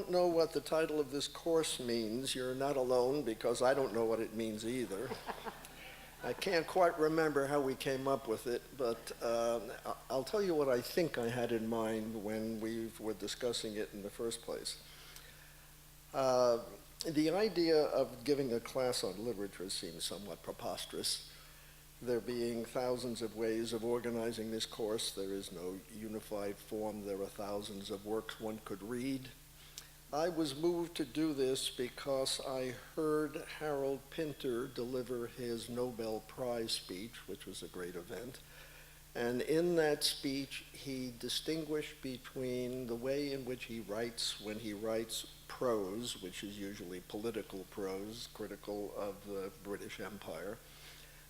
don't know what the title of this course means, you're not alone, because I don't know what it means either. I can't quite remember how we came up with it, but I'll tell you what I think I had in mind when we were discussing it in the first place. The idea of giving a class on literature seems somewhat preposterous. There being thousands of ways of organizing this course, there is no unified form. There are thousands of works one could read. I was moved to do this because I heard Harold Pinter deliver his Nobel Prize speech, which was a great event. And in that speech, he distinguished between the way in which he writes when he writes prose, which is usually political prose, critical of the British Empire,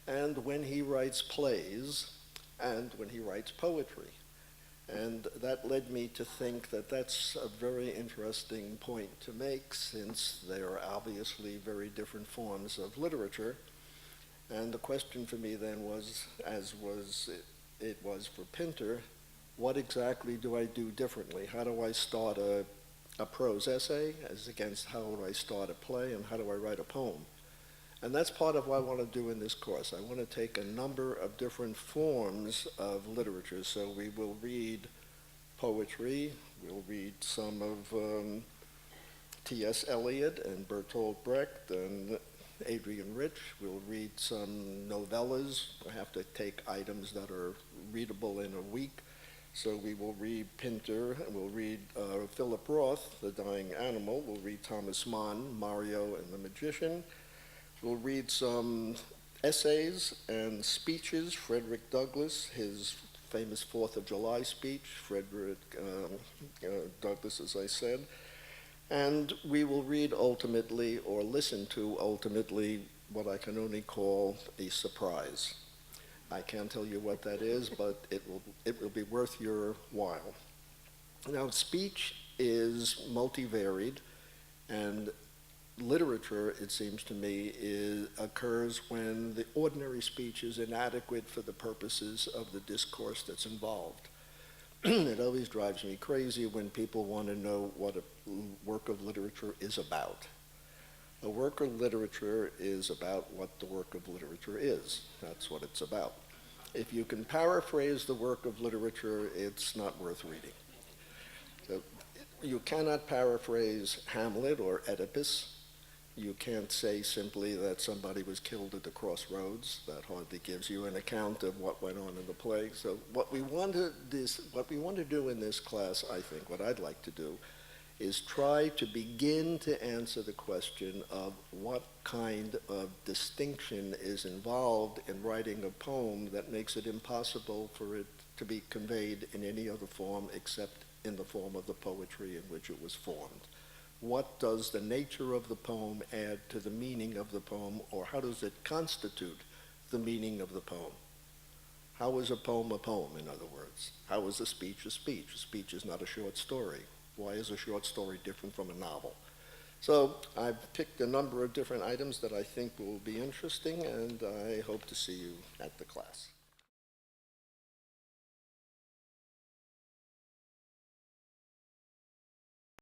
and when he writes plays, and when he writes poetry. And that led me to think that that's a very interesting point to make, since they are obviously very different forms of literature. And the question for me then was, as it was for Pinter, what exactly do I do differently? How do I start a prose essay as against how do I start a play, and how do I write a poem? And that's part of what I want to do in this course. I want to take a number of different forms of literature. So we will read poetry, we'll read some of T.S. Eliot and Bertolt Brecht and Adrian Rich. We'll read some novellas. I have to take items that are readable in a week. So we will read Pinter, and we'll read Philip Roth, The Dying Animal. We'll read Thomas Mann, Mario and the Magician. We'll read some essays and speeches. Frederick Douglass, his famous 4th of July speech, Frederick Douglass, as I said. And we will read ultimately, or listen to ultimately, what I can only call a surprise. I can't tell you what that is, but it will be worth your while. Now, speech is multivaried, and literature, it seems to me, occurs when the ordinary speech is inadequate for the purposes of the discourse that's involved. It always drives me crazy when people want to know what a work of literature is about. A work of literature is about what the work of literature is. That's what it's about. If you can paraphrase the work of literature, it's not worth reading. So you cannot paraphrase Hamlet or Oedipus. You can't say simply that somebody was killed at the crossroads. That hardly gives you an account of what went on in the play. So what we want to do in this class, I think, what I'd like to do, is try to begin to answer the question of what kind of distinction is involved in writing a poem that makes it impossible for it to be conveyed in any other form except in the form of the poetry in which it was formed. What does the nature of the poem add to the meaning of the poem, or how does it constitute the meaning of the poem? How is a poem, in other words? How is a speech? A speech is not a short story. Why is a short story different from a novel? So I've picked a number of different items that I think will be interesting, and I hope to see you at the class.